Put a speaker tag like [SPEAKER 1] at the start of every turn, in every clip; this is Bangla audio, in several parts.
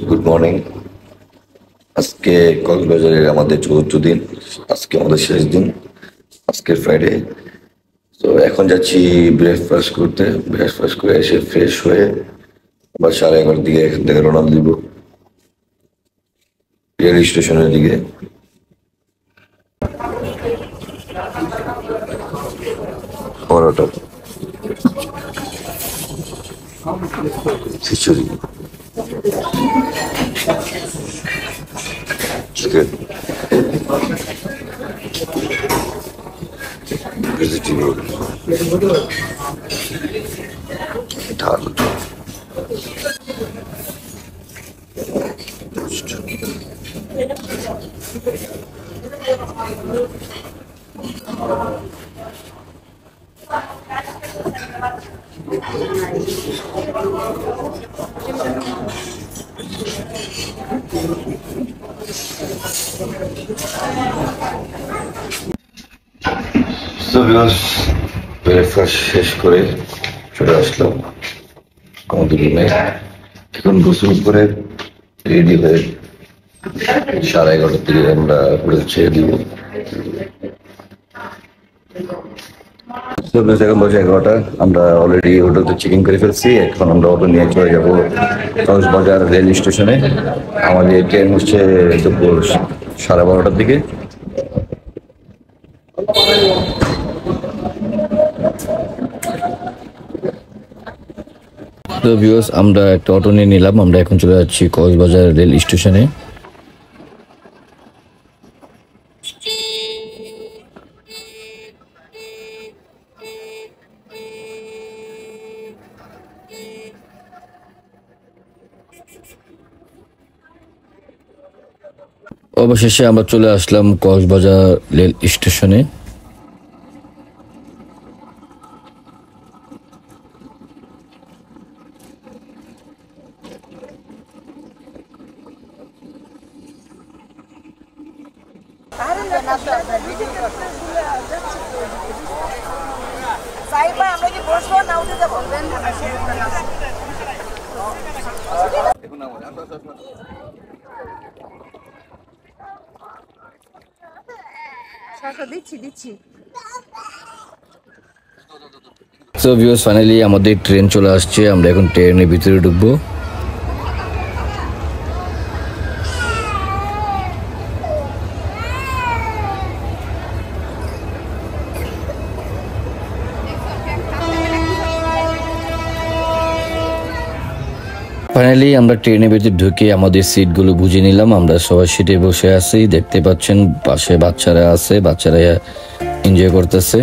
[SPEAKER 1] Good morning. আজকে কক্সবাজারের আমাদের চতুর্থ দিন, আজকে আমাদের শেষ দিন, আজকে ফ্রাইডে। তো এখন যাচ্ছি ব্রেকফাস্ট করতে, ব্রেকফাস্ট করে এসে ফ্রেশ হয়ে আবার 11:30 দিকে এখান থেকে রওনা দিব রেল স্টেশনের দিকে। পরোটা, খিচুড়ি, চিকেন, ভেজিটেবল, ডাল, ব্রেকফাস্ট শেষ করে চলে আসলাম আমাদের রুমে। এখন গোসল করে রেডি হয়ে 11:30 দিকে আমরা হোটেল ছেড়ে দিব। এখন বসে 11টা, আমরা অলরেডি হোটেলতে চেকিং করে ফেলছি। এখন আমরা অটো নিয়ে চলে যাবো কক্সবাজার রেল স্টেশনে। আমাদের ট্রেন হচ্ছে দুপুর 12:30টার দিকে। তো ভিউয়ার্স, আমরা একটা অটো নিয়ে নিলাম, আমরা এখন চলে যাচ্ছি কক্সবাজার রেল স্টেশনে। অবশেষে আমরা চলে আসলাম কক্সবাজার রেল স্টেশনে। সো ভিউয়ার্স, ফাইনালি আমাদের ট্রেন চলে আসছে, আমরা এখন ট্রেনের ভিতরে ঢুকবো। ফাইনালি আমরা ট্রেনের ভিতরে ঢুকে আমাদের সিটগুলো বুঝে নিলাম। আমরা সবাই সিটে বসে আছি, দেখতে পাচ্ছেন পাশে বাচ্চারা আছে, বাচ্চারা এনজয় করতেছে।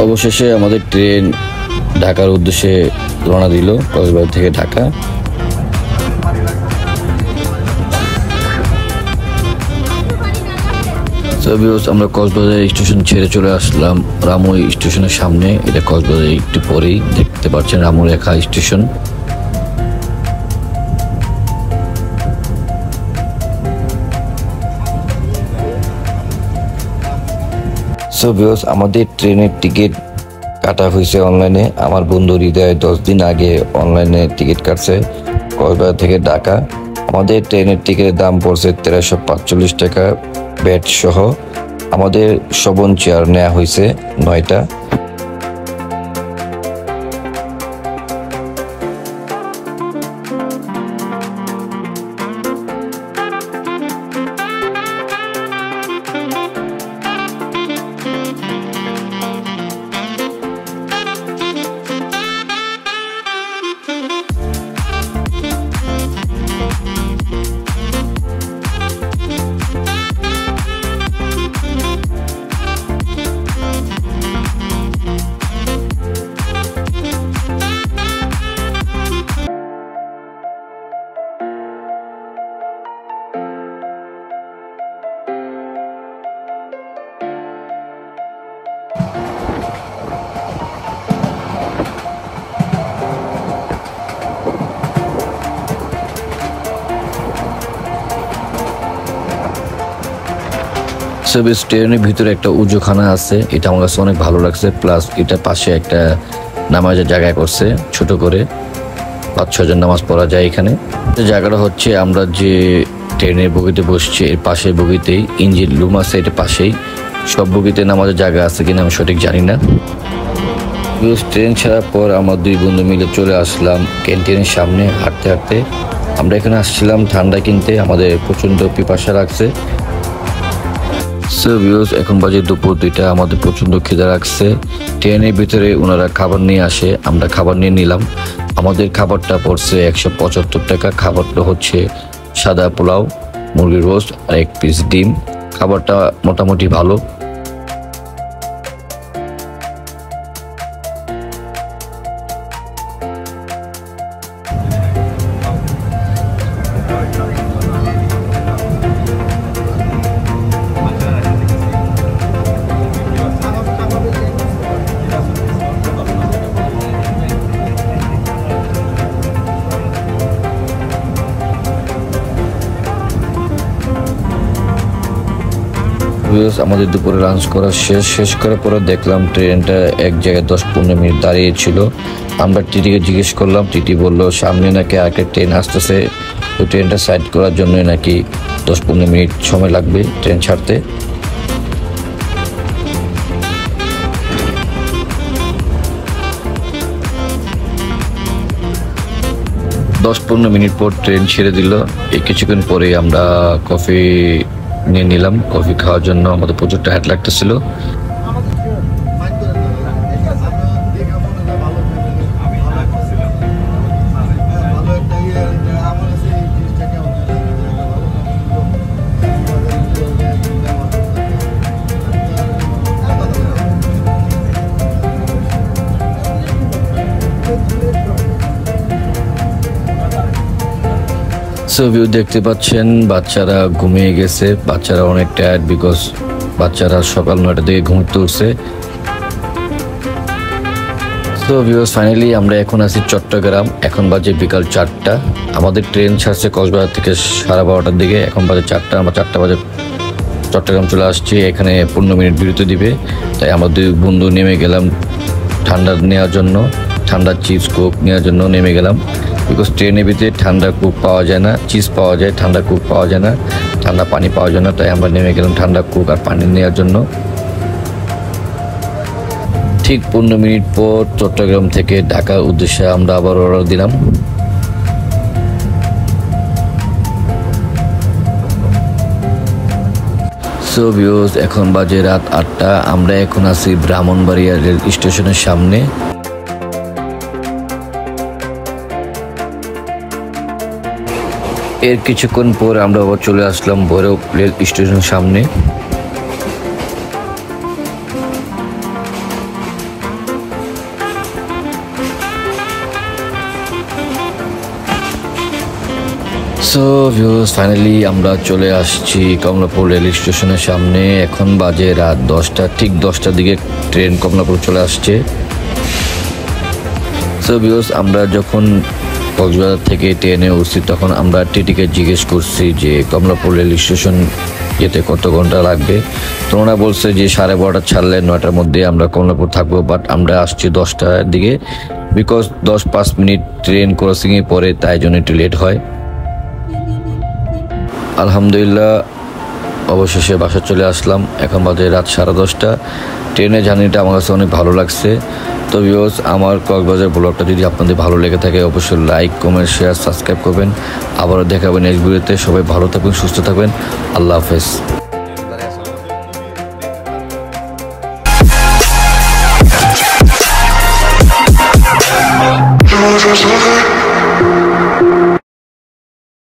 [SPEAKER 1] অবশেষে আমাদের ট্রেন ঢাকার উদ্দেশ্যে রওনা দিল, কক্সবাজার থেকে ঢাকা। আমরা কক্সবাজার স্টেশন ছেড়ে চলে আসলাম রামুই স্টেশনের সামনে। এটা কক্সবাজার একটু পরেই, দেখতে পাচ্ছেন রামুরেখা স্টেশন। আমাদের ট্রেনের টিকিট কাটা হয়েছে অনলাইনে। আমার বন্ধু হৃদয় 10 দিন আগে অনলাইনে টিকিট কাটছে কক্সবাজার থেকে ঢাকা। আমাদের ট্রেনের টিকিটের দাম পড়ছে 1345 টাকা ব্যাট সহ। আমাদের শোভন চেয়ার নেওয়া হয়েছে 9টা। ট্রেনের ভিতরে একটা উজুখানা আছে, এটা আমার কাছে অনেক ভালো লাগছে। প্লাস এটা পাশে একটা নামাজের জায়গা করছে ছোট করে, 5-6 জন নামাজ পড়া যায় এখানে। জায়গাটা হচ্ছে আমরা যে ট্রেনের বগিতে বসছি এর পাশের বগিতেই ইঞ্জিন রুম আছে, এটা পাশেই। সব বগিতে নামাজের জায়গা আছে কিনা আমি সঠিক জানি না। ট্রেন ছাড়ার পর আমার 2 বন্ধু মিলে চলে আসলাম ক্যান্টিনের সামনে হাঁটতে হাঁটতে। আমরা এখানে আসছিলাম ঠান্ডা কিনতে, আমাদের প্রচণ্ড পিপাসা লাগছে। এখন বাজে দুপুর 2টা, আমাদের প্রচণ্ড খিদা লাগছে। ট্রেনের ভিতরে ওনারা খাবার নিয়ে আসে, আমরা খাবার নিয়ে নিলাম। আমাদের খাবারটা পড়ছে 175 টাকা। খাবারটা হচ্ছে সাদা পোলাও, মুরগির রোস্ট আর 1 পিস ডিম। খাবারটা মোটামুটি ভালো। আমাদের দুপুরে লাঞ্চ করা শেষ করার পরে দেখলাম ট্রেনটা এক জায়গায় 10-15 মিনিট দাঁড়িয়ে ছিল। আমরা টিটিকে জিজ্ঞেস করলাম, টিটি বললো সামনে নাকি আরেকটা ট্রেন আসতেছে, তো ট্রেনটা সাইড করার জন্য নাকি 10-15 মিনিট সময় লাগবে ট্রেন ছাড়তে। 10-15 মিনিট পর ট্রেন ছেড়ে দিল। এই কিছুক্ষণ পরে আমরা কফি নিয়ে নিলাম। কফি খাওয়ার জন্য আমাদের প্রচুর টায়ার্ড লাগতেছিল। ভিউ দেখতে পাচ্ছেন, বাচ্চারা ঘুমিয়ে গেছে। বাচ্চারা অনেক টায়ার্ড, বিকজ বাচ্চারা সকাল 9টা থেকে ঘুমোতে উঠছে। ফাইনালি আমরা এখন আছি চট্টগ্রাম। এখন বাজে বিকাল 4টা। আমাদের ট্রেন ছাড়ছে কক্সবাজার থেকে 12:30টার দিকে। এখন বাজে 4টা, আমরা 4টা বাজে চট্টগ্রাম চলে আসছি। এখানে 15 মিনিট বিরতি দিবে, তাই আমরা 2 বন্ধু নেমে গেলাম ঠান্ডা নেওয়ার জন্য, ঠান্ডা চিপস কোক নেওয়ার জন্য নেমে গেলাম। বিকজ ট্রেনের ভিতরে ঠান্ডা কোক পাওয়া যায় না, চিজ পাওয়া যায়, ঠান্ডা কোক পাওয়া যায় না, ঠান্ডা পানি পাওয়া যায় না। তাই আমরা নেমে গেলাম ঠান্ডা কোক আর পানি নেওয়ার জন্য। ঠিক 15 মিনিট পর চট্টগ্রাম থেকে ঢাকার উদ্দেশ্যে আমরা আবার অর্ডার দিলাম। এখন বাজে রাত 8টা। আমরা এখন আছি ব্রাহ্মণবাড়িয়া রেল স্টেশনের সামনে। এর কিছুক্ষণ পর আমরা আবার চলে আসলাম ভৈরব রেল স্টেশনের সামনে। ফাইনালি আমরা চলে আসছি কমলাপুর রেল স্টেশনের সামনে। এখন বাজে রাত 10টা। ঠিক 10টার দিকে ট্রেন কমলাপুর চলে আসছে। আমরা যখন কক্সবাজার থেকে ট্রেনে উঠছি তখন আমরা টিটিকে জিজ্ঞেস করছি যে কমলাপুর রেল স্টেশন যেতে কত ঘন্টা লাগবে। তো ওরা বলছে যে 12:30 ছাড়লে 9টার মধ্যে আমরা কমলাপুর থাকবো। বাট আমরা আসছি 10টার দিকে, বিকজ 10-5 মিনিট ট্রেন ক্রসিংয়ে পরে, তাই জন্য একটু লেট হয়। আলহামদুলিল্লাহ অবশেষে বাসা চলে আসলাম। এখন বাজে রাত 10:30। ট্রেনের জার্নিটা আমার কাছে অনেক ভালো লাগছে। তো ভিউয়ার্স, আমার কক্সবাজার ব্লগটা যদি আপনাদের ভালো লেগে থাকে অবশ্যই লাইক, কমেন্ট, শেয়ার, সাবস্ক্রাইব করবেন। আবারও দেখাবেন নেক্সট ভিডিওতে। সবাই ভালো থাকবেন, সুস্থ থাকবেন। আল্লাহ হাফেজ।